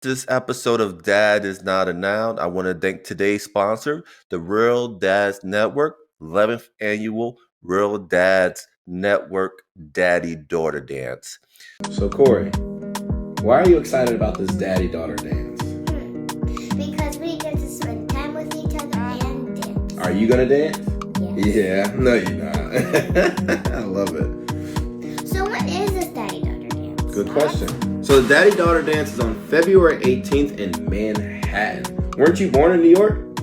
This episode of Dad is Not a Noun. I want to thank today's sponsor, the Real Dads Network, 11th annual Real Dads Network Daddy Daughter Dance. So Corey, why are you excited about this daddy-daughter dance? Because we get to spend time with each other and dance. Are you gonna dance? Yes. Yeah, no you're not. I love it. So when is this daddy-daughter dance? Good question. So the daddy-daughter dance is on February 18th in Manhattan. Weren't you born in New York?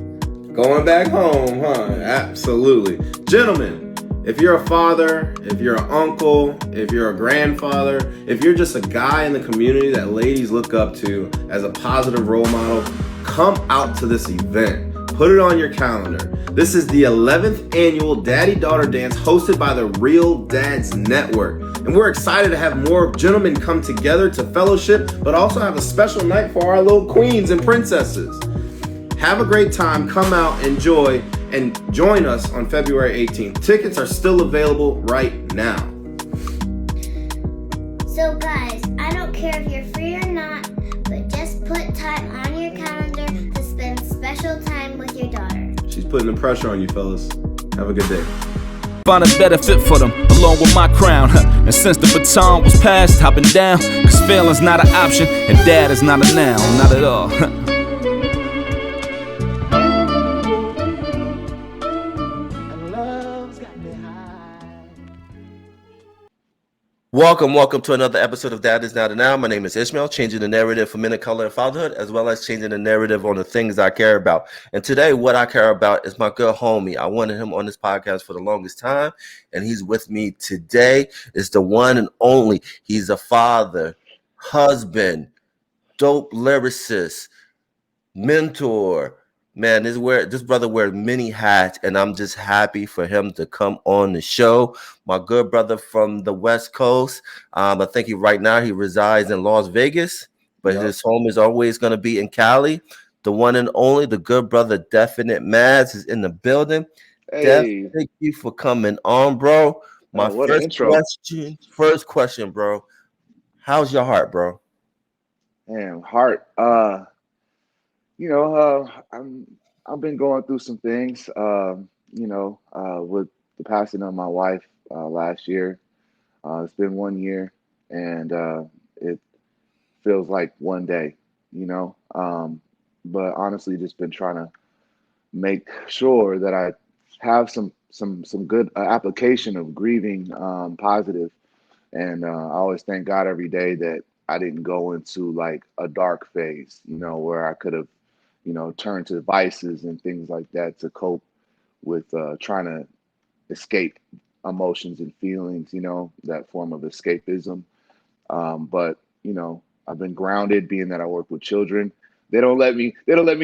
Going back home, huh? Absolutely. Gentlemen, if you're a father, if you're an uncle, if you're a grandfather, if you're just a guy in the community that ladies look up to as a positive role model, come out to this event. Put it on your calendar. This is the 11th annual Daddy-Daughter Dance hosted by the Real Dads Network. And we're excited to have more gentlemen come together to fellowship, but also have a special night for our little queens and princesses. Have a great time, come out, enjoy, and join us on February 18th. Tickets are still available right now. So guys, I don't care if you're free or not, but just put time on your calendar to spend special time with your daughter. She's putting the pressure on you, fellas. Have a good day. Find a better fit for them, along with my crown. And since the baton was passed, hopping down, cause failing's not an option, and dad is not a noun, not at all. Welcome to another episode of Dad is Not a Noun. My name is Ishmael, changing the narrative for men of color and fatherhood, as well as changing the narrative on the things I care about. And today, what I care about is my good homie. I wanted him on this podcast for the longest time, and he's with me today. Is the one and only. He's a father, husband, dope lyricist, mentor. Man, this brother wears many hats, and I'm just happy for him to come on the show. My good brother from the West Coast. I think right now he resides in Las Vegas, but his home is always going to be in Cali. The one and only, the good brother, Definite Mads, is in the building. Hey, Def, thank you for coming on, bro. My what an intro. first question, bro. How's your heart, bro? Man, heart. I've been going through some things. With the passing of my wife last year. It's been 1 year, and it feels like one day. But honestly, just been trying to make sure that I have some good application of grieving positive, and I always thank God every day that I didn't go into like a dark phase, where I could have, turned to vices and things like that to cope with trying to escape emotions and feelings, that form of escapism. But I've been grounded, being that I work with children. They don't let me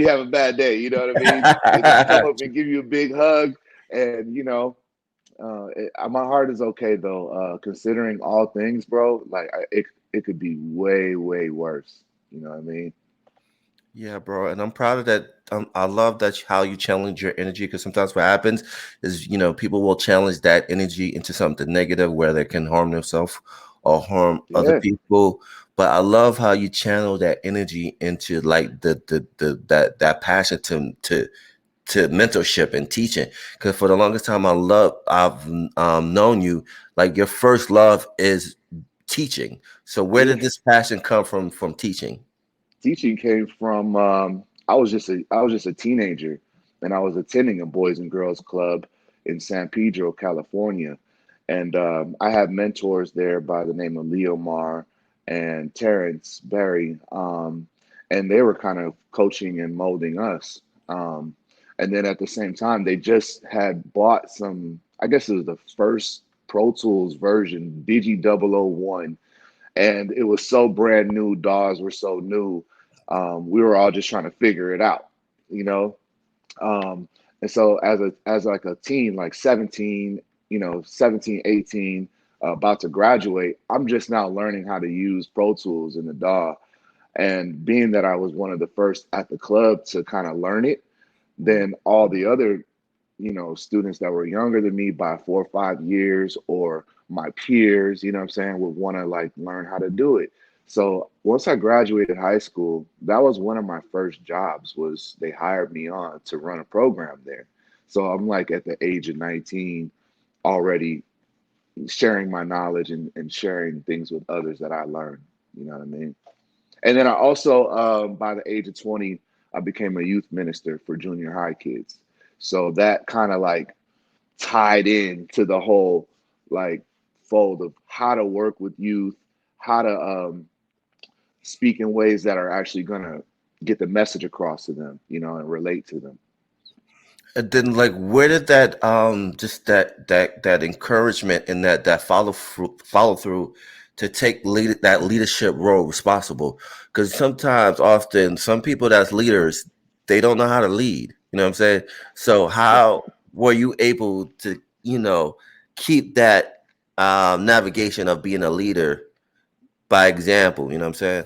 have a bad day. You know what I mean? They just come up and give you a big hug, and my heart is okay though. Considering all things, bro, like it could be way worse. You know what I mean? Yeah, bro, and I'm proud of that. I love that how you challenge your energy, because sometimes what happens is, people will challenge that energy into something negative where they can harm themselves or harm other people. But I love how you channel that energy into like that passion to mentorship and teaching. Because for the longest time, I've known you, like your first love is teaching. So where did this passion come from teaching? Teaching came from I was just a teenager, and I was attending a Boys and Girls Club in San Pedro, California, and I had mentors there by the name of Leo Mar and Terrence Berry, and they were kind of coaching and molding us. And then at the same time, they just had bought some. I guess it was the first Pro Tools version, Digi 001. And it was so brand new. DAWs were so new. We were all just trying to figure it out, and so as like a teen, like 17, 17, 18, about to graduate, I'm just now learning how to use Pro Tools in the DAW. And being that I was one of the first at the club to kind of learn it, then all the other, students that were younger than me by 4 or 5 years, or my peers, would want to like learn how to do it. So once I graduated high school, that was one of my first jobs. Was they hired me on to run a program there. So I'm like at the age of 19 already sharing my knowledge and sharing things with others that I learned. You know what I mean? And then I also, by the age of 20, I became a youth minister for junior high kids. So that kind of like tied in to the whole like fold of how to work with youth, how to speak in ways that are actually going to get the message across to them, you know, and relate to them. And then, like, where did that just that encouragement and that follow through to take that leadership role responsible? Because sometimes, often, some people that's leaders, they don't know how to lead. You know what I'm saying? So how were you able to, keep that navigation of being a leader by example? You know what I'm saying?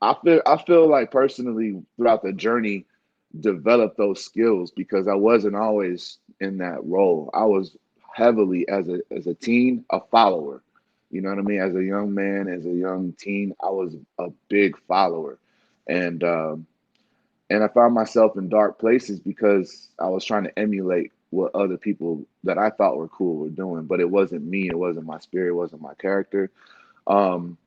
I feel like personally throughout the journey developed those skills because I wasn't always in that role. I was heavily as a teen a follower. You know what I mean? As a young man, as a young teen, I was a big follower, and I found myself in dark places because I was trying to emulate what other people that I thought were cool were doing, but it wasn't me. It wasn't my spirit. It wasn't my character. Um,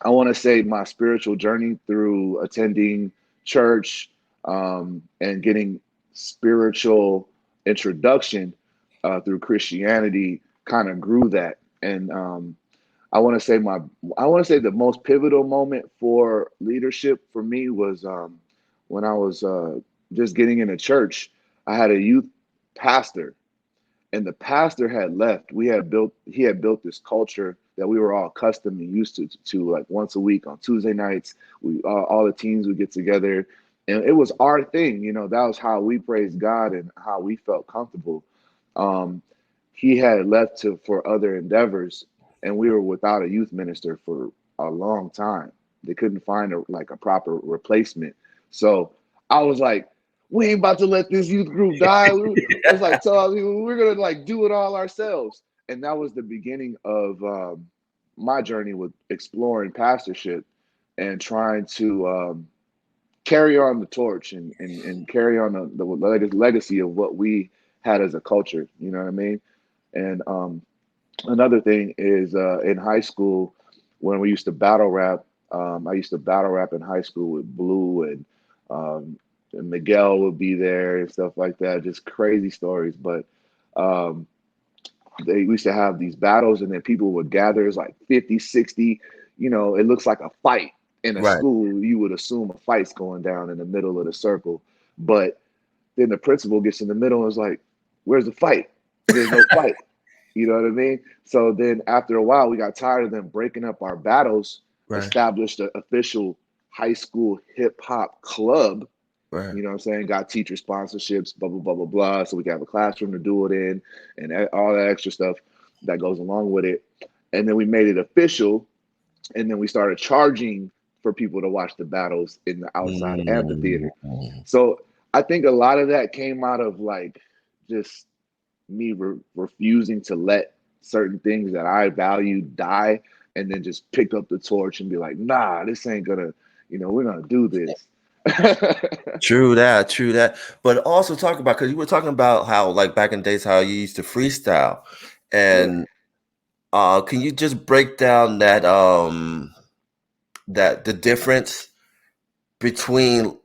I want to say my spiritual journey through attending church and getting spiritual introduction through Christianity kind of grew that. And I want to say the most pivotal moment for leadership for me was when I was just getting into church. I had a youth pastor and the pastor had left. He had built this culture that we were all accustomed and used to like once a week on Tuesday nights. We all the teens would get together, and it was our thing. You know, that was how we praised God and how we felt comfortable. Um, he had left for other endeavors, and we were without a youth minister for a long time. They couldn't find a proper replacement. So I was like, we ain't about to let this youth group die. I was like, so we're gonna like do it all ourselves. And that was the beginning of my journey with exploring pastorship and trying to carry on the torch and carry on the legacy of what we had as a culture. You know what I mean? And another thing is in high school when we used to battle rap. I used to battle rap in high school with Blue and Miguel would be there and stuff like that. Just crazy stories. But um, we used to have these battles and then people would gather. It's like 50, 60. You know, it looks like a fight in a Right. school. You would assume a fight's going down in the middle of the circle. But then the principal gets in the middle and is like, where's the fight? There's no fight. You know what I mean? So then after a while, we got tired of them breaking up our battles, Right. established an official high school hip hop club. Right. You know what I'm saying? Got teacher sponsorships, blah, blah, blah, blah, blah. So we can have a classroom to do it in and all that extra stuff that goes along with it. And then we made it official. And then we started charging for people to watch the battles in the outside amphitheater. So I think a lot of that came out of like just me refusing to let certain things that I value die and then just pick up the torch and be like, nah, this ain't gonna, we're gonna do this. True that, true that. But also talk about because you were talking about how like back in days how you used to freestyle, Yeah. and can you just break down that the difference between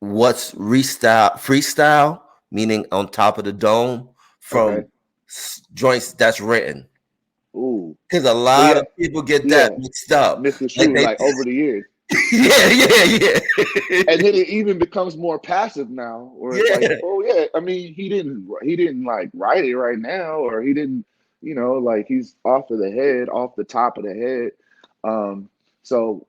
what's freestyle, meaning on top of the dome, Okay. from joints that's written? Ooh. Because a So lot yeah, of people get yeah, that mixed up. Mr. Like Shoe, they, like over the years. yeah, And then it even becomes more passive now, where it's like, yeah. oh yeah, I mean, he didn't like write it right now, or he didn't, like he's off of the head, off the top of the head. So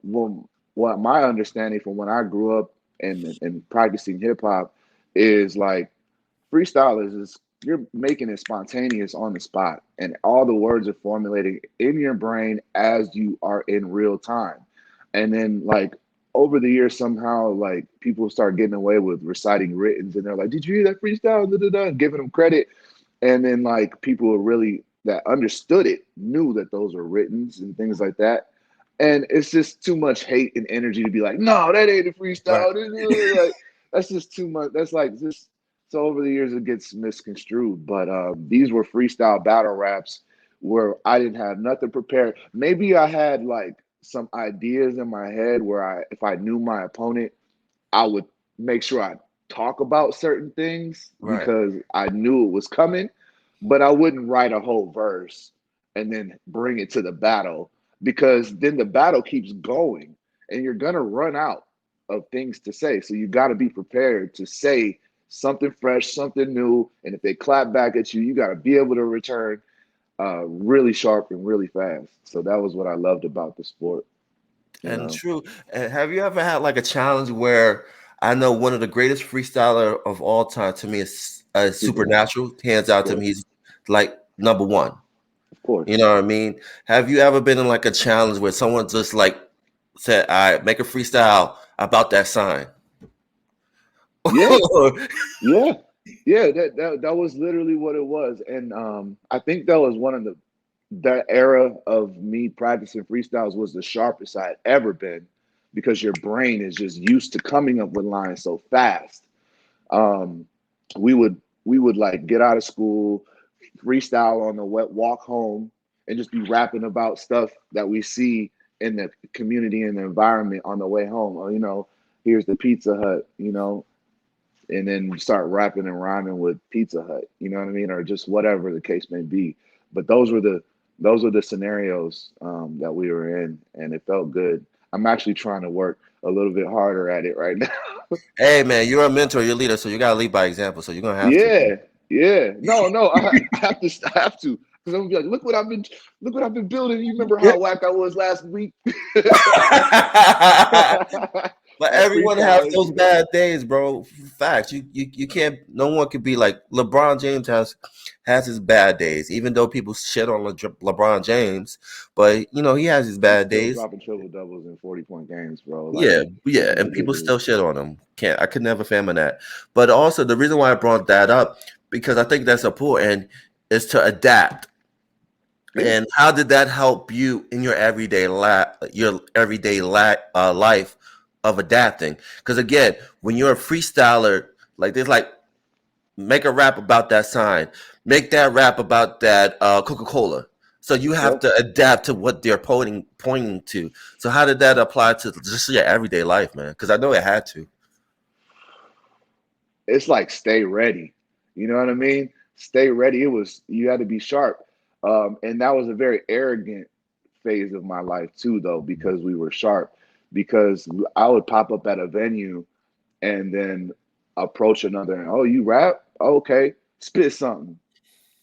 what my understanding from when I grew up and practicing hip hop is like freestyle is you're making it spontaneous on the spot, and all the words are formulating in your brain as you are in real time. And then like over the years, somehow like people start getting away with reciting writtens, and they're like, "Did you hear that freestyle?" Da, da, da, and giving them credit, and then like people really that understood it knew that those were writtens and things like that. And it's just too much hate and energy to be like, no, that ain't a Right. freestyle. Like, that's just too much. That's like just so over the years it gets misconstrued. But these were freestyle battle raps where I didn't have nothing prepared. Maybe I had like some ideas in my head where if I knew my opponent, I would make sure I talk about certain things Right. because I knew it was coming, but I wouldn't write a whole verse and then bring it to the battle because then the battle keeps going and you're going to run out of things to say. So you got to be prepared to say something fresh, something new. And if they clap back at you, you got to be able to return really sharp and really fast. So that was what I loved about the sport. You And know? true. And have you ever had like a challenge where I know one of the greatest freestyler of all time to me is Supernatural, Supernatural, hands of out to me. course, He's like number one. of course. You know what I mean? Have you ever been in like a challenge where someone just like said, "All right, make a freestyle about that sign"? Yeah, yeah, yeah. That was literally what it was, and I think that was one of that era of me practicing freestyles was the sharpest I had ever been, because your brain is just used to coming up with lines so fast. Um, we would like get out of school, freestyle on the wet walk home, and just be rapping about stuff that we see in the community and the environment on the way home. Or, here's the Pizza Hut, and then start rapping and rhyming with Pizza Hut, you know what I mean, or just whatever the case may be. But those were the scenarios that we were in, and it felt good. I'm actually trying to work a little bit harder at it right now. Hey man, you're a mentor, you're a leader, so you gotta lead by example. So you're gonna have to. Yeah, yeah. No, no, I have to. I have to. Because I'm gonna be like, look what I've been building. You remember how whack I was last week? But That everyone has freestyle those bad days, bro. Facts. You can't. No one could be like LeBron James has his bad days, even though people shit on LeBron James. But he has his He's bad still days. dropping triple doubles in 40-point games, bro. Like, Yeah, yeah, it's and people ridiculous. still shit on him. I could never fan on that. But also the reason why I brought that up because I think that's important is to adapt. Yeah. And how did that help you in your life of adapting? Because again, when you're a freestyler, like there's like make a rap about that sign, make that rap about that Coca-Cola. So you have Yep. to adapt to what they're pointing to. So how did that apply to just your everyday life, man? Because I know it had to. It's like stay ready. You know what I mean? Stay ready. You had to be sharp. And that was a very arrogant phase of my life too, though, because we were sharp. Because I would pop up at a venue and then approach another. Oh, you rap? Okay, spit something.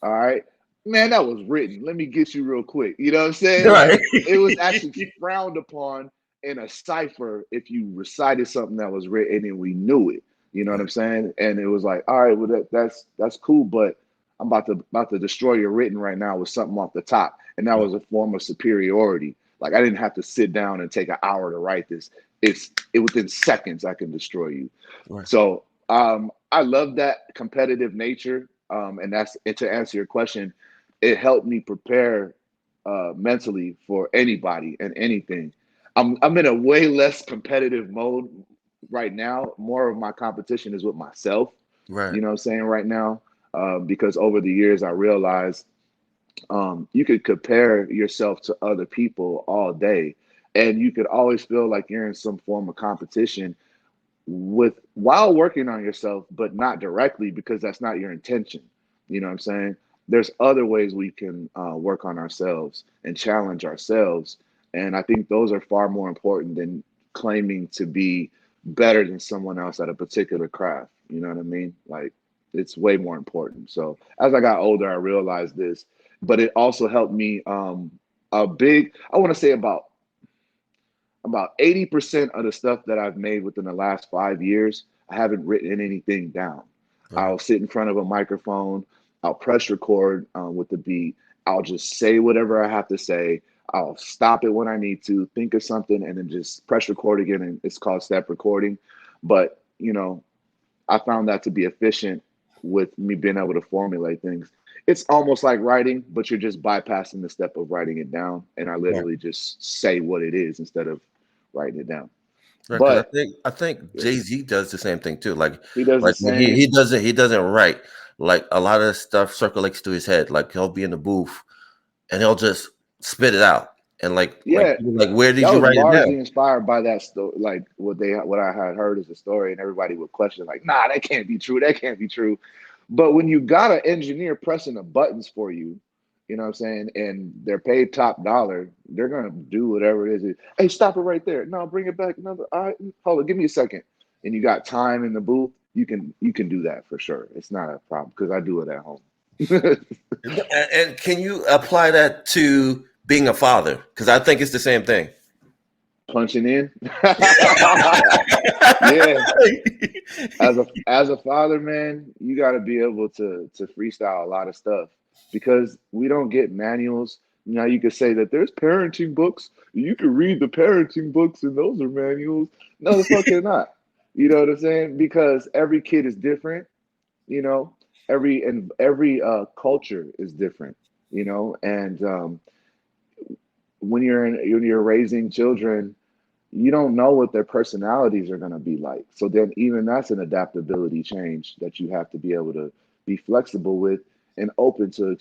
All right. Man, that was written. Let me get you real quick. You know what I'm saying? Right. Like, it was actually frowned upon in a cipher if you recited something that was written and we knew it. You know what I'm saying? And it was like, all right, well that's cool, but I'm about to destroy your written right now with something off the top. And that was a form of superiority. Like, I didn't have to sit down and take an hour to write this. It within seconds I can destroy you. Right. So I love that competitive nature. And to answer your question, it helped me prepare mentally for anybody and anything. I'm in a way less competitive mode right now. More of my competition is with myself. Right. You know what I'm saying right now, because over the years I realized you could compare yourself to other people all day, and you could always feel like you're in some form of competition while working on yourself, but not directly because that's not your intention. You know what I'm saying? There's other ways we can work on ourselves and challenge ourselves. And I think those are far more important than claiming to be better than someone else at a particular craft. You know what I mean? Like, it's way more important. So as I got older, I realized this, but it also helped me I want to say about 80% of the stuff that I've made within the last 5 years, I haven't written anything down. Right. I'll sit in front of a microphone, I'll press record with the beat, I'll just say whatever I have to say, I'll stop it when I need to, think of something, and then just press record again, and it's called step recording. But, I found that to be efficient with me being able to formulate things. it's almost like writing, but you're just bypassing the step of writing it down. And I Right. literally just say what it is instead of writing it down. Right, because But I think Jay-Z does the same thing too. he does the When he same. doesn't write. Like a lot of stuff circulates through his head. Like he'll be in the booth and he'll just spit it out. And Yeah, where did that you was write it largely down? inspired by that story. Like what I had heard as a story, and everybody would question, like, nah, that can't be true. That can't be true. But when you got an engineer pressing the buttons for you, you know what I'm saying, and they're paid top dollar, they're gonna do whatever it is. Hey, stop it right there. No, bring it back. Another. All right, hold it. Give me a second. And you got time in the booth. You can do that for sure. It's not a problem because I do it at home. And can you apply that to being a father? Because I think it's the same thing. Punching in. Yeah. As a father, man, you got to be able to freestyle a lot of stuff because we don't get manuals. Now you could say that there's parenting books. You can read the parenting books, and those are manuals. No, the fuck they're not. You know what I'm saying? Because every kid is different. You know, every culture is different. You know, and when you're raising children, you don't know what their personalities are going to be like. So then even that's an adaptability change that you have to be able to be flexible with and open to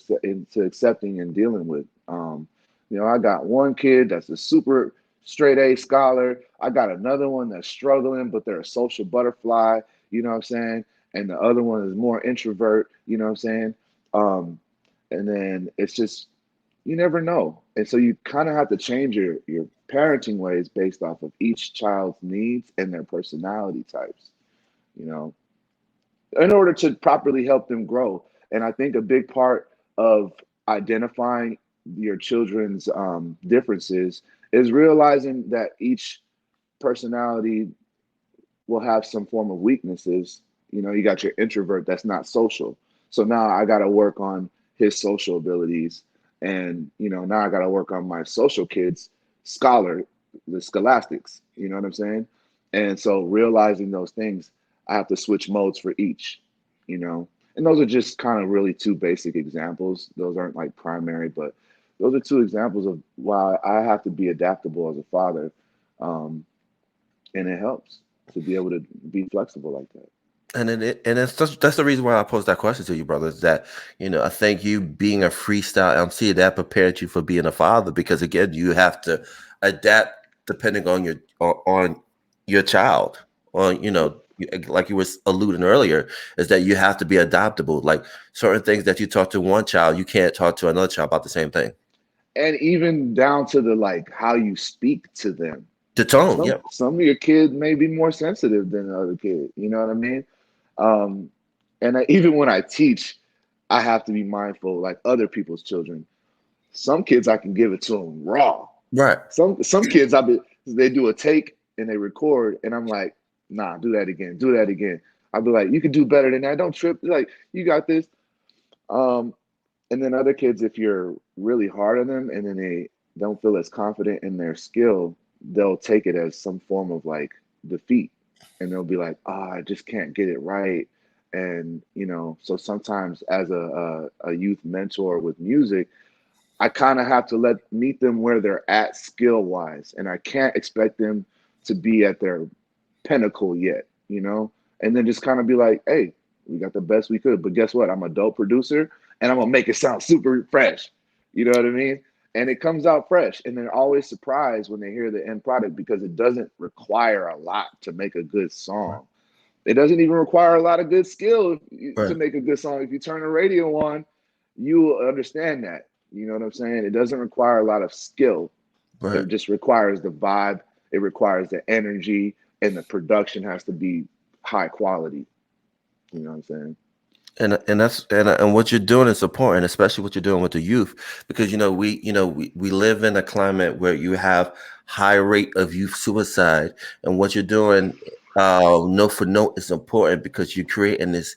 accepting and dealing with. You know, I got one kid that's a super straight A scholar. I got another one that's struggling, but they're a social butterfly, you know what I'm saying? And the other one is more introvert, you know what I'm saying? And then it's just, you never know. And so you kind of have to change your parenting ways based off of each child's needs and their personality types, you know, in order to properly help them grow. And I think a big part of identifying your children's differences is realizing that each personality will have some form of weaknesses. You know, you got your introvert that's not social. So now I got to work on his social abilities. And, you know, now I got to work on my social kids, the scholastics, you know what I'm saying? And so realizing those things, I have to switch modes for each, you know? And those are just kind of really two basic examples. Those aren't like primary, but those are two examples of why I have to be adaptable as a father. And it helps to be able to be flexible like that. That's the reason why I posed that question to you, brother. Is that I think you being a freestyle MC that prepared you for being a father because again you have to adapt depending on your child. Like you were alluding earlier, is that you have to be adaptable. Like certain things that you talk to one child, you can't talk to another child about the same thing. And even down to the how you speak to them. The tone, yeah. Some of your kids may be more sensitive than the other kid. You know what I mean? Even when I teach, I have to be mindful, like other people's children. Some kids I can give it to them raw. Right. Some kids they do a take and they record, and I'm like, nah, do that again, do that again. I'll be like, you can do better than that. Don't trip. Like, you got this. And then other kids, if you're really hard on them and then they don't feel as confident in their skill, they'll take it as some form of defeat. And they'll be like, I just can't get it right. And, so sometimes as a youth mentor with music, I kind of have to meet them where they're at skill wise. And I can't expect them to be at their pinnacle yet, and then just kind of be like, hey, we got the best we could. But guess what? I'm a dope producer and I'm going to make it sound super fresh. You know what I mean? And it comes out fresh. And they're always surprised when they hear the end product because it doesn't require a lot to make a good song. It doesn't even require a lot of good skill to make a good song. If you turn the radio on, you will understand that. You know what I'm saying? It doesn't require a lot of skill. Right. It just requires the vibe. It requires the energy, and the production has to be high quality. You know what I'm saying? And what you're doing is important, especially what you're doing with the youth, because we live in a climate where you have high rate of youth suicide, and what you're doing, note for note, is important because you're creating this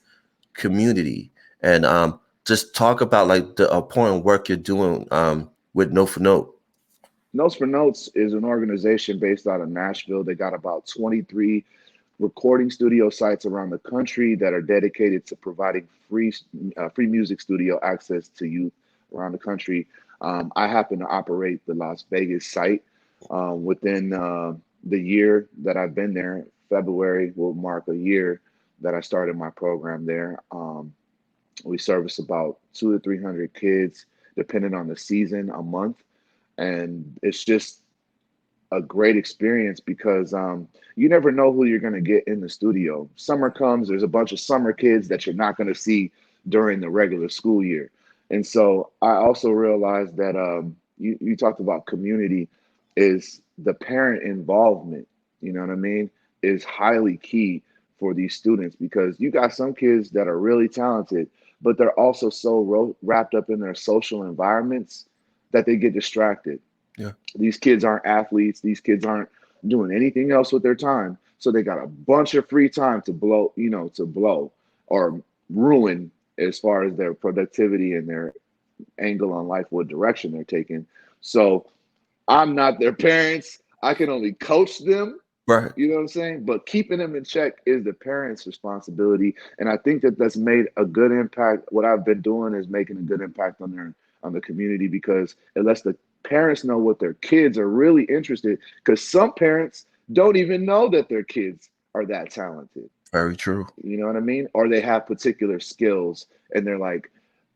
community. And just talk about the important work you're doing with Note for Note. Notes for Notes is an organization based out of Nashville. They got about 23 recording studio sites around the country that are dedicated to providing free music studio access to youth around the country. I happen to operate the Las Vegas site. Within the year that I've been there, February will mark a year that I started my program there. We service about 200 to 300 kids, depending on the season, a month, and it's just a great experience because you never know who you're going to get in the studio. Summer comes, there's a bunch of summer kids that you're not going to see during the regular school year. And so I also realized that you talked about community, is the parent involvement, you know what I mean, is highly key for these students, because you got some kids that are really talented, but they're also so wrapped up in their social environments that they get distracted. Yeah. These kids aren't athletes. These kids aren't doing anything else with their time. So they got a bunch of free time to blow, or ruin as far as their productivity and their angle on life, what direction they're taking. So I'm not their parents. I can only coach them. Right. You know what I'm saying? But keeping them in check is the parents' responsibility. And I think that that's made a good impact. What I've been doing is making a good impact on the community, because it lets the parents know what their kids are really interested. Because some parents don't even know that their kids are that talented. Very true. You know what I mean? Or they have particular skills and they're like,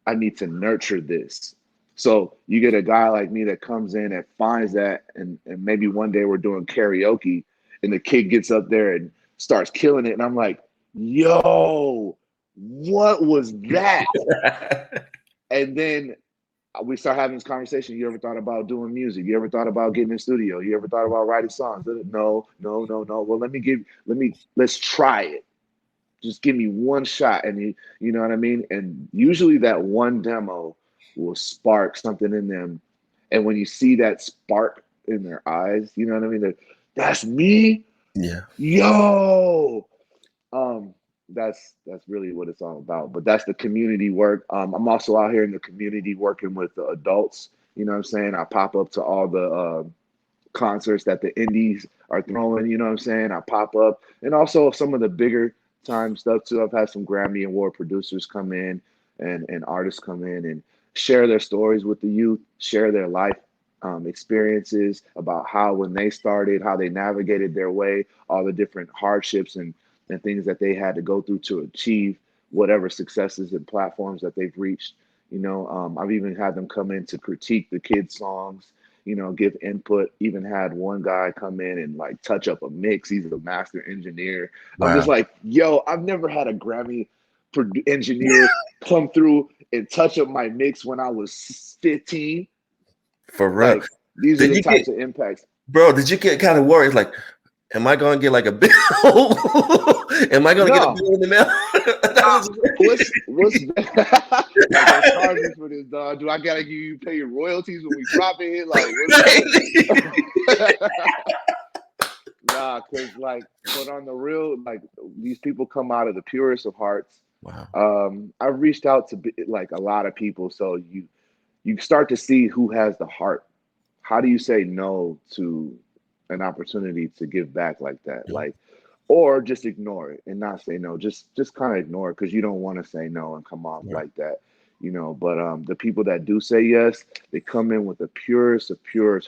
I need to nurture this. So you get a guy like me that comes in and finds that, and maybe one day we're doing karaoke and the kid gets up there and starts killing it. And I'm like, yo, what was that? And then we start having this conversation. You ever thought about doing music? You ever thought about getting in the studio? You ever thought about writing songs? No. Well, let's try it. Just give me one shot. And you know what I mean? And usually that one demo will spark something in them. And when you see that spark in their eyes, you know what I mean? That's me. Yeah. Yo. That's really what it's all about. But that's the community work. I'm also out here in the community working with the adults. You know what I'm saying? I pop up to all the concerts that the indies are throwing. You know what I'm saying? I pop up, and also some of the bigger time stuff too. I've had some Grammy Award producers come in and artists come in and share their stories with the youth, share their life experiences about how, when they started, how they navigated their way, all the different hardships and things that they had to go through to achieve whatever successes and platforms that they've reached. I've even had them come in to critique the kids' songs, give input. Even had one guy come in and like touch up a mix. He's a master engineer. Wow. I'm just like, yo, I've never had a Grammy engineer come through and touch up my mix when I was 15. For real. Like, these are the types of impacts. Bro, did you get kind of worried? Like, am I going to get like a bill? Am I going to get a bill in the mail? What's like, charges for this, dog? Do I gotta pay your royalties when we drop it? Like, nah, because but on the real, these people come out of the purest of hearts. Wow. I've reached out to a lot of people, so you start to see who has the heart. How do you say no to an opportunity to give back like that? Yeah. Or just ignore it and not say no. Just kind of ignore it because you don't want to say no and come off like that, But the people that do say yes, they come in with the purest of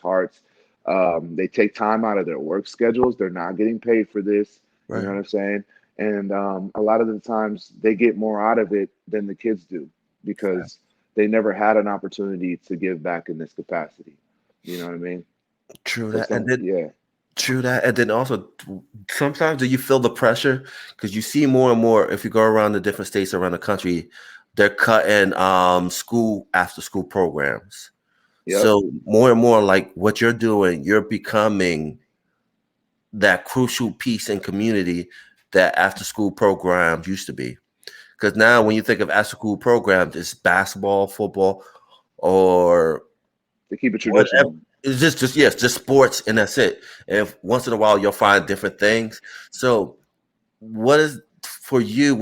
hearts. They take time out of their work schedules. They're not getting paid for this. Right. You know what I'm saying? And a lot of the times they get more out of it than the kids do because they never had an opportunity to give back in this capacity. You know what I mean? True that. True that. And then also, sometimes do you feel the pressure? Because you see more and more, if you go around the different states around the country, they're cutting after school programs. Yep. So more and more like what you're doing, you're becoming that crucial piece in community that after school programs used to be. Because now when you think of after school programs, it's basketball, football, or they keep it traditional. Whatever. It's just sports, and that's it. And once in a while, you'll find different things. So, what is for you?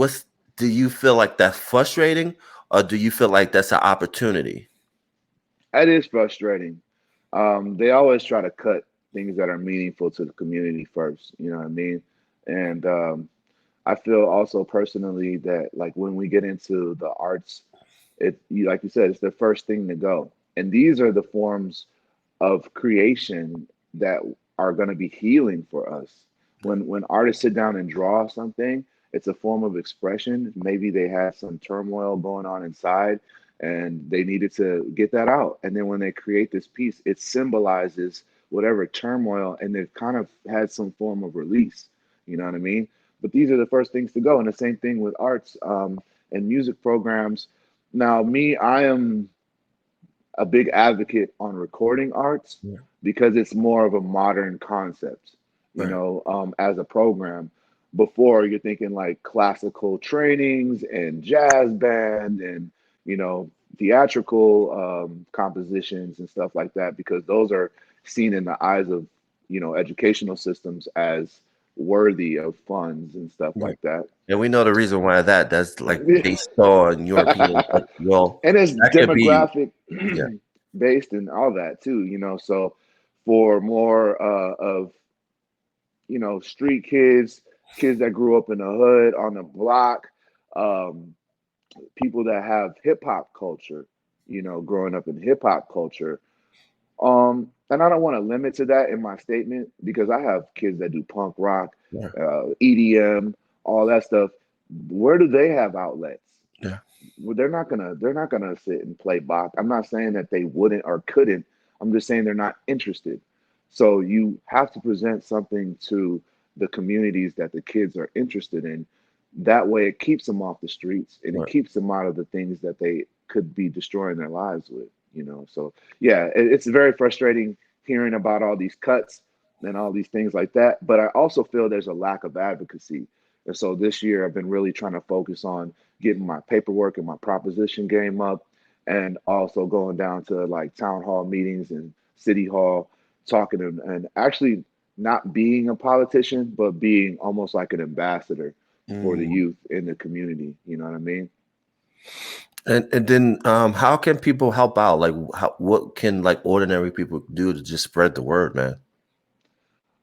Do you feel like that's frustrating, or do you feel like that's an opportunity? It is frustrating. They always try to cut things that are meaningful to the community first. You know what I mean? And I feel also personally that like when we get into the arts, like you said, it's the first thing to go. And these are the forms of creation that are going to be healing for us. When artists sit down and draw something, it's a form of expression. Maybe they had some turmoil going on inside and they needed to get that out. And then when they create this piece, it symbolizes whatever turmoil and they've kind of had some form of release. You know what I mean? But these are the first things to go. And the same thing with arts and music programs. Now, me, I am a big advocate on recording arts because it's more of a modern concept, as a program. Before you're thinking like classical trainings and jazz band and, theatrical compositions and stuff like that, because those are seen in the eyes of, educational systems as worthy of funds and stuff like that. And we know the reason why that's like based on European, and it's that could be, demographic based and all that too, so for more of street kids that grew up in the hood on the block, people that have hip-hop culture, growing up in hip-hop culture, and I don't want to limit to that in my statement because I have kids that do punk rock, EDM, all that stuff. Where do they have outlets? Well, they're not gonna sit and play Bach. I'm not saying that they wouldn't or couldn't. I'm just saying they're not interested. So you have to present something to the communities that the kids are interested in. That way, it keeps them off the streets and it keeps them out of the things that they could be destroying their lives with. So yeah, it's very frustrating hearing about all these cuts and all these things like that. But I also feel there's a lack of advocacy. And so this year I've been really trying to focus on getting my paperwork and my proposition game up and also going down to like town hall meetings and city hall, talking and actually not being a politician, but being almost like an ambassador for the youth in the community. You know what I mean? And then how can people help out? Like what can like ordinary people do to just spread the word, man?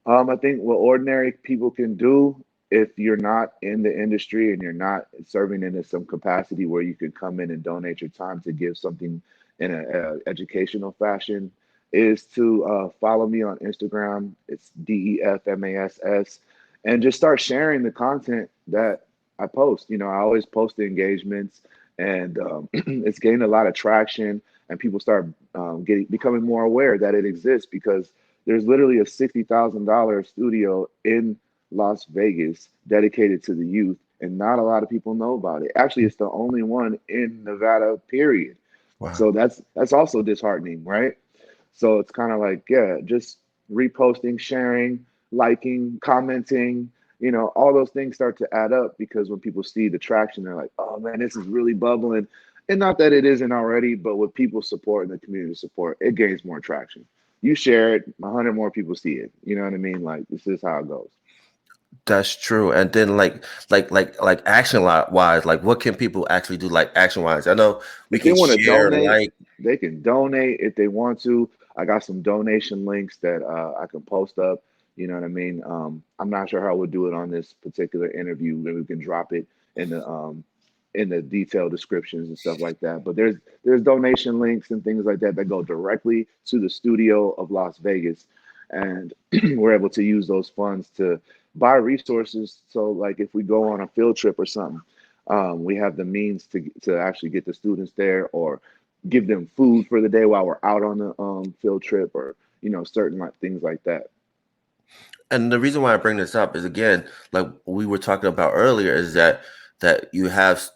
I think what ordinary people can do, if you're not in the industry and you're not serving in some capacity where you could come in and donate your time to give something in an educational fashion, is to follow me on Instagram. It's DEFMASS, and just start sharing the content that I post. I always post the engagements, and it's gained a lot of traction, and people start becoming more aware that it exists because there's literally a $60,000 studio in Las Vegas dedicated to the youth, and not a lot of people know about it. Actually, it's the only one in Nevada, period. Wow. So that's also disheartening, right? So it's kind of like, just reposting, sharing, liking, commenting, all those things start to add up because when people see the traction, they're like, oh man, this is really bubbling. And not that it isn't already, but with people support and the community support, it gains more traction. You share it, 100 more people see it. You know what I mean? Like, this is how it goes. That's true. And then like action wise, like what can people actually do like action wise? I know we can share, donate, they can donate if they want to. I got some donation links that I can post up. You know what I mean? I'm not sure how we'll do it on this particular interview. Maybe we can drop it in the detailed descriptions and stuff like that. But there's donation links and things like that go directly to the studio of Las Vegas. And we're able to use those funds to buy resources. So like if we go on a field trip or something, we have the means to actually get the students there or give them food for the day while we're out on the field trip or, certain things like that. And the reason why I bring this up is, again, like we were talking about earlier, is that you have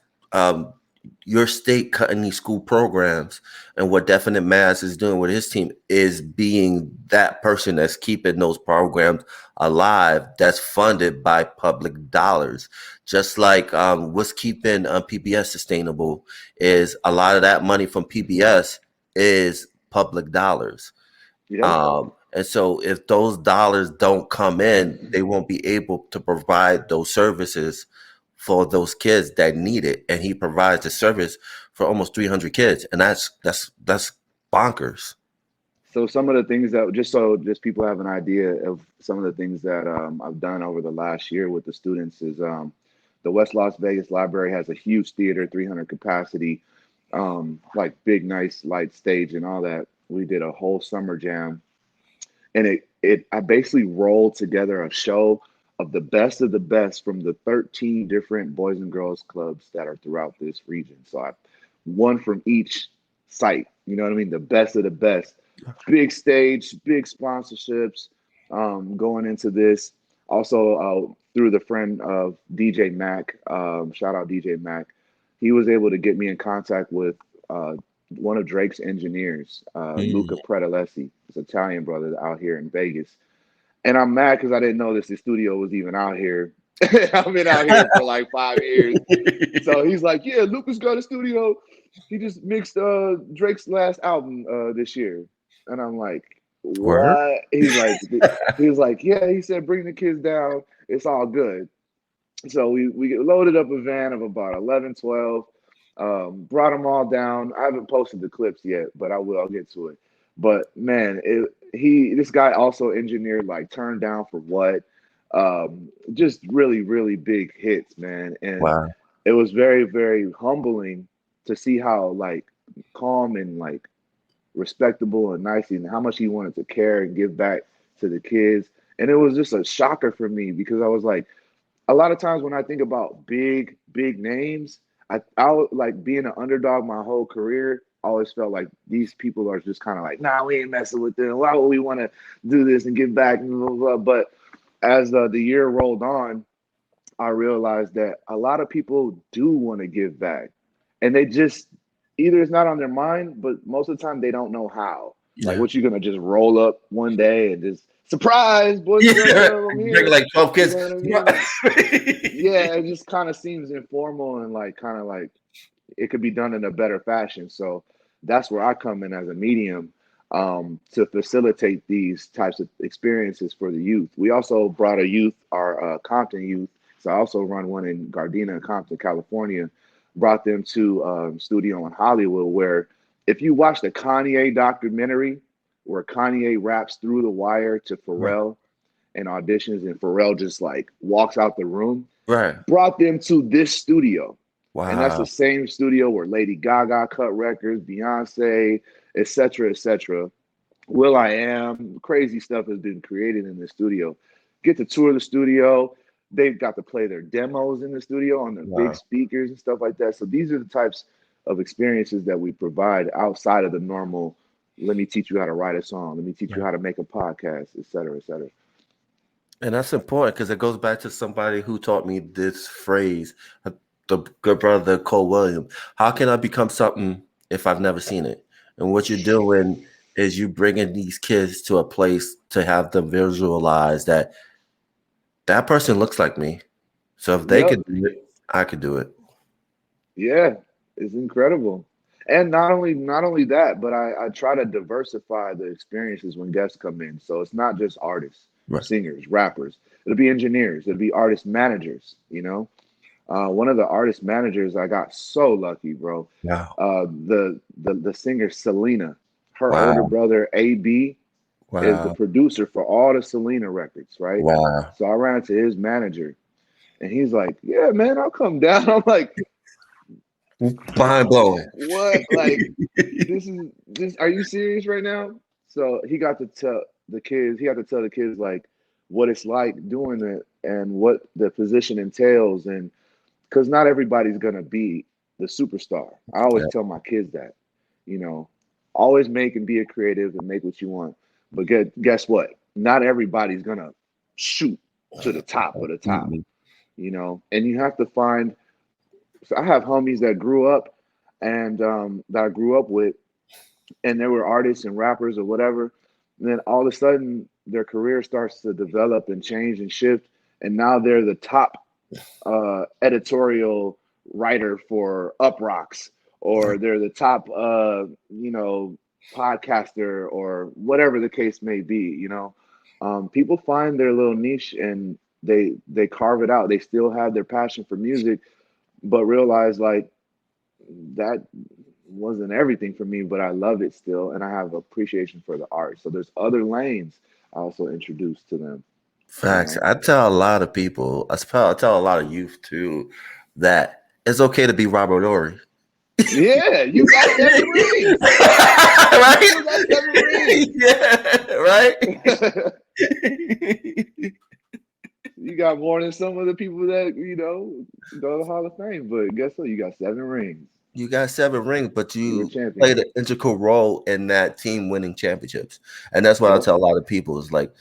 your state cutting these school programs, and what Definite Mass is doing with his team is being that person that's keeping those programs alive, that's funded by public dollars. Just like what's keeping PBS sustainable is a lot of that money from PBS is public dollars. Yeah. And so if those dollars don't come in, they won't be able to provide those services for those kids that need it. And he provides the service for almost 300 kids. And that's bonkers. So some of the things that just people have an idea of some of the things that I've done over the last year with the students is the West Las Vegas Library has a huge theater, 300 capacity, like big, nice light stage and all that. We did a whole summer jam, and I basically rolled together a show of the best from the 13 different boys and girls clubs that are throughout this region. So I one from each site, you know what I mean? The best of the best. Big stage, big sponsorships going into this. Also, through the friend of DJ Mac, shout out DJ Mac, he was able to get me in contact with one of Drake's engineers, Luca Predalesi, this Italian brother out here in Vegas. And I'm mad because I didn't know the studio was even out here. I've been out here for like 5 years. So he's like, yeah, Luca's got a studio. He just mixed Drake's last album this year. And I'm like, Word? what? He was like, yeah, he said, bring the kids down. It's all good. So we loaded up a van of about 11, 12, brought them all down. I haven't posted the clips yet, but I will. I'll get to it. But man, this guy also engineered like Turn Down for What, just really, really big hits, man. And Wow. it was very, very humbling to see how like calm and like respectable and nice and how much he wanted to care and give back to the kids. And it was just a shocker for me because I was like, a lot of times when I think about big, big names, I like being an underdog my whole career. I always felt like these people are just kind of like, nah, we ain't messing with them. Why would we want to do this and give back? And blah, blah, blah. But as the year rolled on, I realized that a lot of people do want to give back. And they just, either it's not on their mind, but most of the time they don't know how. Like, what you going to just roll up one day and just, surprise, boys and girls, I'm here. Bring like 12 kids. You know what I mean? Yeah, it just kind of seems informal and like kind of like it could be done in a better fashion. So that's where I come in as a medium to facilitate these types of experiences for the youth. We also brought a youth, our Compton youth. So I also run one in Gardena, Compton, California. Brought them to studio in Hollywood, where if you watch the Kanye documentary, where Kanye raps through the wire to Pharrell and auditions, and Pharrell just like walks out the room. Right. Brought them to this studio. Wow. And that's the same studio where Lady Gaga cut records, Beyonce, et cetera, will.i.am, crazy stuff has been created in the studio. Get to tour the studio. They've got to play their demos in the studio on the big speakers and stuff like that. So these are the types of experiences that we provide outside of the normal, let me teach you how to write a song, let me teach you how to make a podcast, et cetera, et cetera. And that's important because it goes back to somebody who taught me this phrase, the good brother Cole Williams. How can I become something if I've never seen it? And what you're doing is you bringing these kids to a place to have them visualize that person looks like me. So if they could do it, I could do it. Yeah, it's incredible. And not only that, but I try to diversify the experiences when guests come in. So it's not just artists, singers, rappers. It'll be engineers. It'll be artist managers, you know. One of the artist managers, I got so lucky, bro. Wow. The singer Selena, her older brother AB is the producer for all the Selena records, right? Wow. So I ran into his manager, and he's like, "Yeah, man, I'll come down." I'm like, mind blowing. What? Like, this? Are you serious right now? So he got to tell the kids, like what it's like doing it and what the position entails, and because not everybody's gonna be the superstar. I always tell my kids that, you know, always make and be a creative and make what you want. But guess what? Not everybody's gonna shoot to the top of the top, you know. And you have to find. So I have homies that grew up and that I grew up with, and they were artists and rappers or whatever. And then all of a sudden, their career starts to develop and change and shift, and now they're the top editorial writer for Up Rocks, or they're the top, podcaster, or whatever the case may be. You know, people find their little niche and they carve it out. They still have their passion for music, but realize like that wasn't everything for me, but I love it still, and I have appreciation for the art. So there's other lanes I also introduced to them. Facts. I tell a lot of people, I tell a lot of youth too, that it's okay to be Robert Ory. Yeah, you got 7 rings. Right? You got 7 rings. Yeah, right? You got more than some of the people that, go to the Hall of Fame. But guess what? You got 7 rings. You got 7 rings, but You're a you champion. played an integral role in that team winning championships. And that's what I Yep. tell a lot of people is like,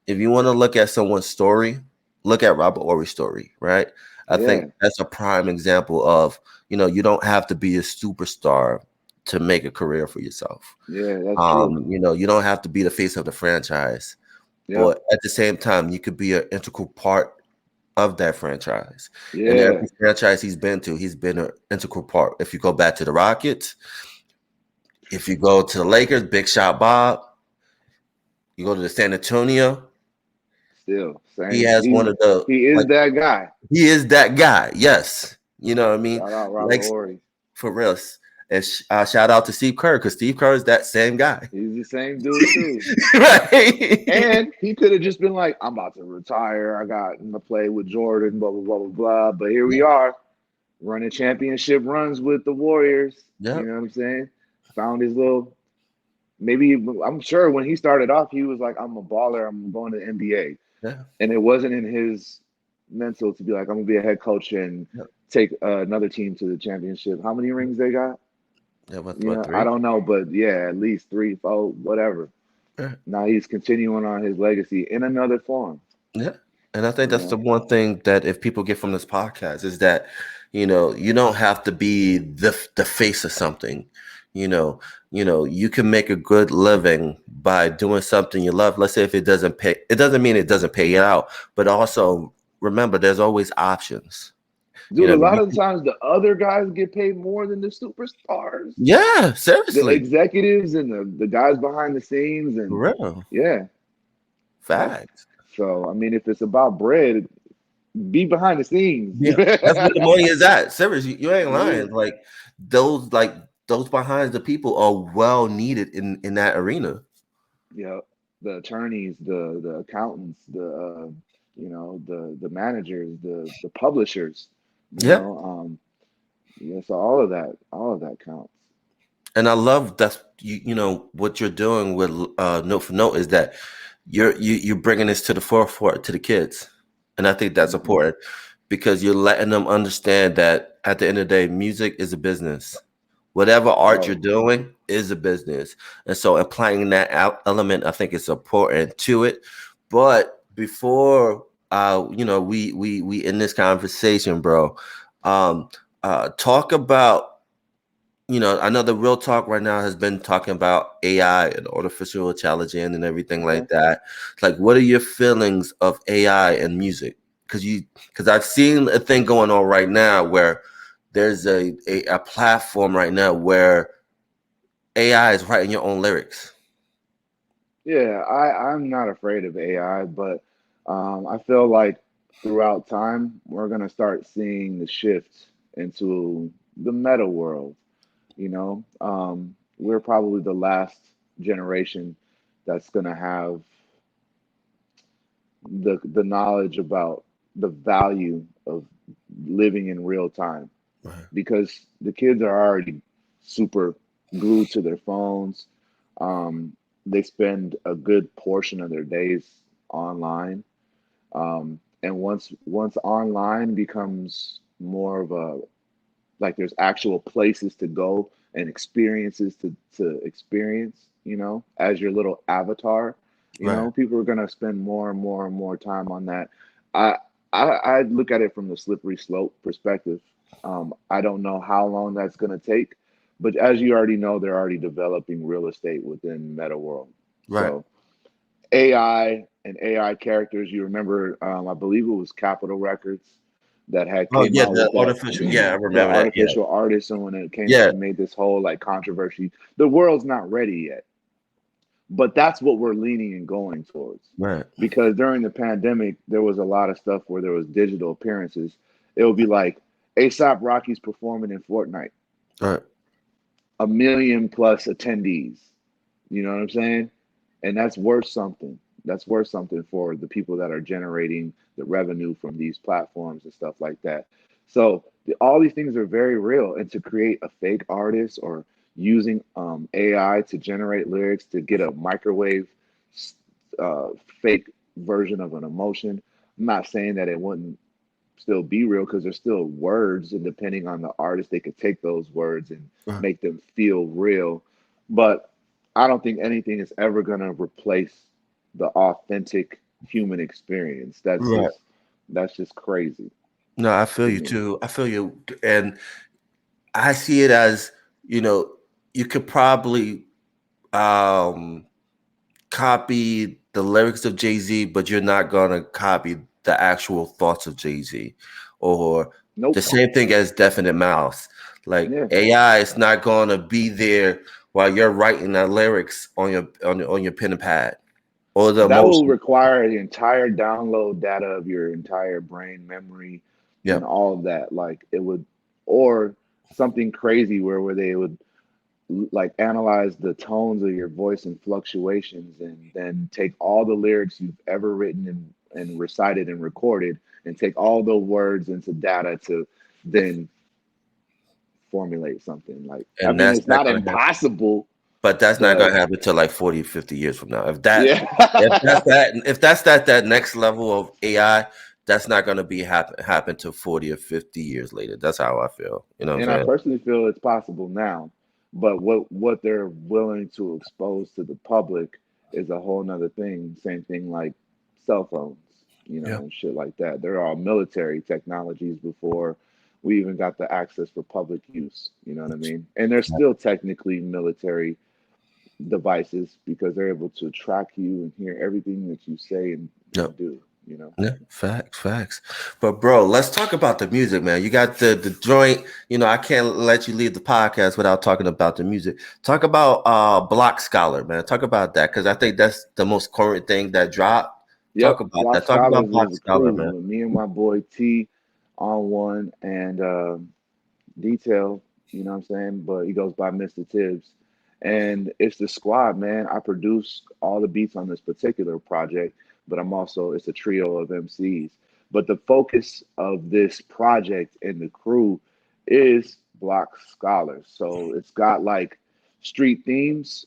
if you want to look at someone's story, look at Robert Ory's story, right? I think that's a prime example of, you don't have to be a superstar to make a career for yourself. Yeah, that's true. You don't have to be the face of the franchise. Yep. But at the same time, you could be an integral part of that franchise. Yeah. And every franchise he's been to, he's been an integral part. If you go back to the Rockets, if you go to the Lakers, Big Shot Bob, you go to the San Antonio, Still, same. he has one of the. He is that guy. He is that guy. Yes, you know what I mean. Shout out Robert Ory. For real. And shout out to Steve Kerr, because Steve Kerr is that same guy. He's the same dude too. Right. And he could have just been like, I'm about to retire. I got to play with Jordan, blah, blah, blah, blah, blah. But here we are, running championship runs with the Warriors. Yeah. You know what I'm saying? Found his little, maybe, I'm sure when he started off, he was like, I'm a baller. I'm going to the NBA. Yeah. And it wasn't in his mental to be like, I'm going to be a head coach and take another team to the championship. How many rings they got? Yeah, what, 3? I don't know, but yeah, at least 3, 4, whatever. Yeah. Now he's continuing on his legacy in another form. Yeah. And I think that's the one thing that if people get from this podcast is that, you don't have to be the face of something. You can make a good living by doing something you love. Let's say if it doesn't pay, it doesn't mean it doesn't pay you out, but also remember there's always options. Dude, a lot of the times the other guys get paid more than the superstars. Yeah, seriously. The executives and the guys behind the scenes. And for real. Yeah. Facts. So, I mean, if it's about bread, be behind the scenes. Yeah, that's where the money is at. Seriously, you ain't lying. Like those behind the people are well needed in that arena. Yeah. The attorneys, the accountants, the managers, the publishers. So all of that counts. And I love that what you're doing with Note for Note is that you're bringing this to the forefront to the kids, and I think that's important because you're letting them understand that at the end of the day, music is a business. Whatever art you're doing is a business, and so applying that element, I think, is important to it. But before we in this conversation, bro, talk about, I know the real talk right now has been talking about AI and artificial intelligence and everything like that. Like, what are your feelings of AI and music? Because I've seen a thing going on right now where there's a platform right now where AI is writing your own lyrics. Yeah, I'm not afraid of AI, but I feel like throughout time, we're going to start seeing the shift into the meta world. We're probably the last generation that's going to have the knowledge about the value of living in real time, because the kids are already super glued to their phones. They spend a good portion of their days online. And once online becomes more of a, like, there's actual places to go and experiences to experience, as your little avatar, people are going to spend more and more and more time on that. I look at it from the slippery slope perspective. I don't know how long that's going to take, but as you already know, they're already developing real estate within Meta World. Right. So AI and AI characters, you remember, I believe it was Capitol Records that had came out the with artificial, that, I remember the that. artificial artist, and when it came and made this whole like controversy. The world's not ready yet, but that's what we're leaning and going towards. Right. Because during the pandemic, there was a lot of stuff where there was digital appearances. It would be like A$AP Rocky's performing in Fortnite. Right. a million plus attendees. You know what I'm saying? And that's worth something. That's worth something for the people that are generating the revenue from these platforms and stuff like that. So all these things are very real. And to create a fake artist or using AI to generate lyrics to get a microwave fake version of an emotion, I'm not saying that it wouldn't still be real, because there's still words, and depending on the artist, they could take those words and Right. make them feel real. But I don't think anything is ever going to replace the authentic human experience. Right. That's just crazy No, I feel to you me. too. I feel you, and I see it as, you could probably um copy the lyrics of Jay-Z, but you're not gonna copy the actual thoughts of Jay-Z, or the Nope. same thing as Definite Mouse. Like Yeah. AI is not gonna be there while you're writing the lyrics on your pen and pad, or the That will emotion. require the entire download data of your entire brain memory and Yep. all of that. Like it would, or something crazy where they would like analyze the tones of your voice and fluctuations, and then take all the lyrics you've ever written and recited and recorded, and take all the words into data to then formulate something. Like, I And mean, that's it's not not gonna happen. impossible, But that's not but gonna happen till like 40, 50 years from now. yeah. If that's that next level of AI, that's not gonna be happen till 40 or 50 years later. That's how I feel. You know what And I'm I saying? personally feel it's possible now, but what they're willing to expose to the public is a whole nother thing. Same thing like cell phones, Yeah. and shit like that. They're all military technologies before we even got the access for public use. You know what I mean? And they're still technically military devices, because they're able to track you and hear everything that you say and Yep. do. You know? Yeah, facts. But bro, let's talk about the music, man. You got the joint. I can't let you leave the podcast without talking about the music. Talk about Block Scholar, man. Talk about that, because I think that's the most current thing that dropped. Talk Yep, about Block that. Talk about Scholars Block is a Scholar, crew man. with me and my boy T on one, and Detail, you know what I'm saying? But he goes by Mr. Tibbs. And it's the squad, man. I produce all the beats on this particular project, but it's a trio of MCs. But the focus of this project and the crew is Block Scholars. So it's got like street themes,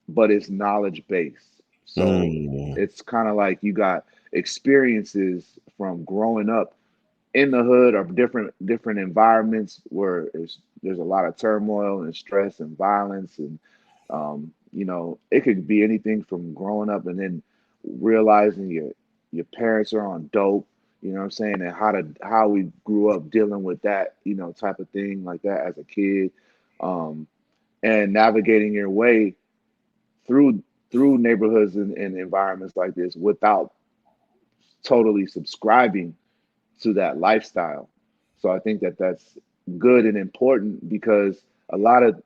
but it's knowledge based. So Mm, it's kind of like you got experiences from growing up in the hood, or different environments where there's a lot of turmoil and stress and violence, and it could be anything from growing up and then realizing your parents are on dope, you know what I'm saying, and how we grew up dealing with that, type of thing like that as a kid, um, and navigating your way through neighborhoods and environments like this without totally subscribing to that lifestyle. So I think that that's good and important, because a lot of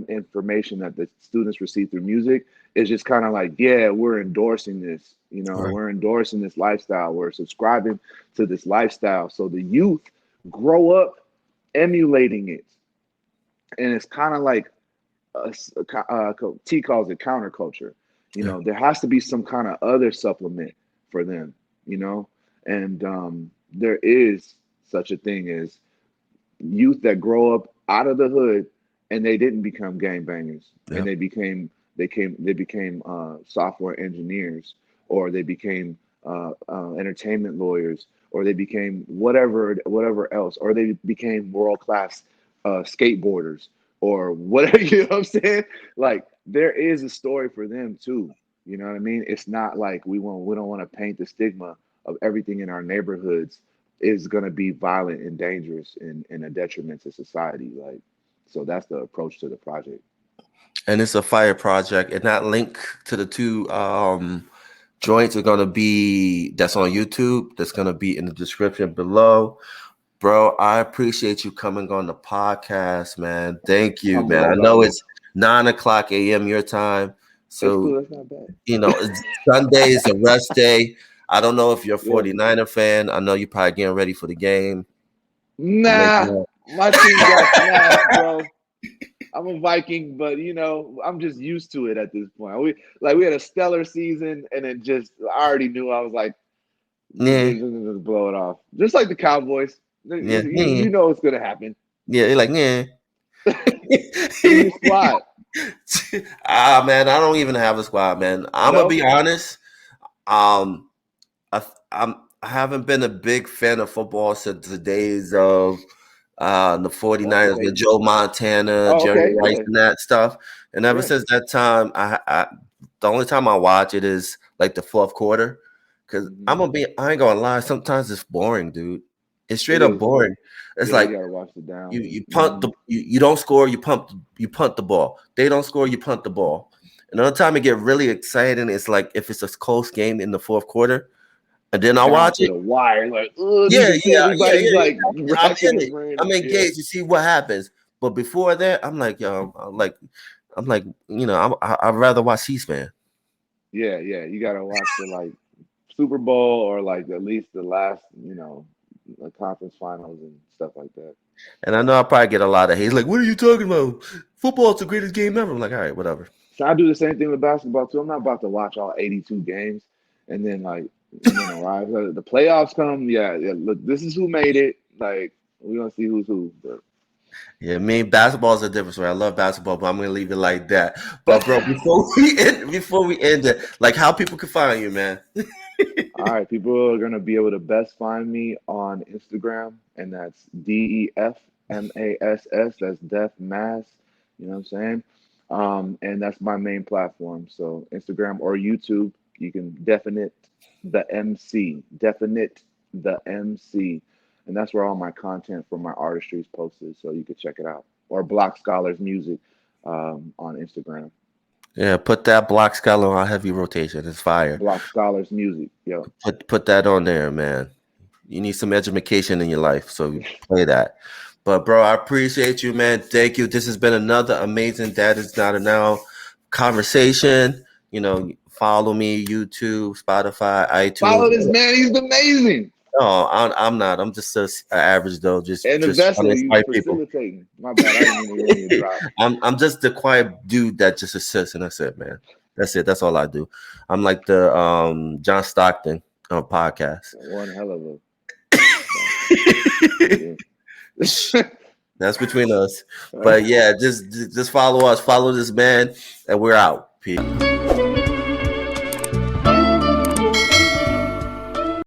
information that the students receive through music is just kind of like, yeah, we're endorsing this, right. we're endorsing this lifestyle, we're subscribing to this lifestyle. So the youth grow up emulating it, and it's kind of like T calls it counterculture. Yeah. There has to be some kind of other supplement for them, and there is such a thing as youth that grow up out of the hood, and they didn't become gangbangers, and Yeah. they became software engineers, or they became entertainment lawyers, or they became whatever else, or they became world class skateboarders, or whatever. You know what I'm saying? Like, there is a story for them too. You know what I mean? It's not like we don't want to paint the stigma of everything in our neighborhoods is going to be violent and dangerous and a detriment to society. Like, so that's the approach to the project. And it's a fire project, and that link to the two joints are gonna be that's on YouTube. That's gonna be in the description below. Bro, I appreciate you coming on the podcast, man. Thank you, man. I Alhamdulillah, know brother. it's 9 o'clock a.m. your time. It's So, cool. That's not bad. it's Sunday is a rest day. I don't know if you're a Yeah. 49er fan. I know you're probably getting ready for the game. Nah, my team got smashed, bro. I'm a Viking, but I'm just used to it at this point. We had a stellar season, and it just I already knew. I was like, Yeah, just blow it off, just like the Cowboys. You, yeah, you yeah, you know it's gonna happen. yeah. You're like, yeah. Who's your squad? Man, I don't even have a squad, man. I'm gonna No. be honest. Um, I haven't been a big fan of football since the days of the Walter 49ers with Payton. Joe Montana, Oh, Jerry okay, Rice, yeah, and that stuff. And ever yeah, since that time, the only time I watch it is like the fourth quarter. Cause hmm I ain't gonna lie, sometimes it's boring, dude. It's it straight up is. boring. It's Yeah, you like gotta watch it down. you punt hmm you don't score, you punt the ball. They don't score, you punt the ball. Another time it get really exciting, it's like if it's a close game in the fourth quarter, and then I Down watch to it. the wire, like, oh, you Yeah, can see everybody's yeah. like I'm racking in their it. brain. I'm Yeah, engaged to see what happens. But before that, I'm like, yo, I'm like, I'd rather watch C-SPAN. yeah. You gotta watch the like Super Bowl or like at least the last, the conference finals and stuff like that. And I know I probably get a lot of hate. He's like, what are you talking about? Football's the greatest game ever. I'm like, all right, whatever. So I do the same thing with basketball too. I'm not about to watch all 82 games and then arrive. The playoffs come. Yeah. Look, this is who made it. Like we're gonna see who's who. Yeah, me, basketball is a different story. I love basketball, but I'm gonna leave it like that. But bro, before we end it, like how people can find you, man. All right, people are gonna be able to best find me on Instagram, and that's DEFMASS. That's Def Mass. You know what I'm saying? And that's my main platform. So Instagram or YouTube, you can definite the MC, and that's where all my content for my artistry is posted. So you can check it out. Or Block Scholars Music on Instagram. Yeah, put that Block Scholar on heavy rotation. It's fire. Block Scholars Music. Yo. Put that on there, man. You need some education in your life, so you play that. But bro, I appreciate you, man. Thank you. This has been another amazing That Is Not a Now conversation. Follow me, YouTube, Spotify, Follow iTunes. this man. He's amazing. No, I'm not. I'm just an average though. Just And the trying vessel, to you inspire people. facilitating. My bad. I didn't mean to ruin your drop. I'm just the quiet dude that just assists, and that's it, man. That's it. That's all I do. I'm like the John Stockton podcast. One hell of a. That's between us. But yeah, just follow us, follow this man, and we're out. Peace.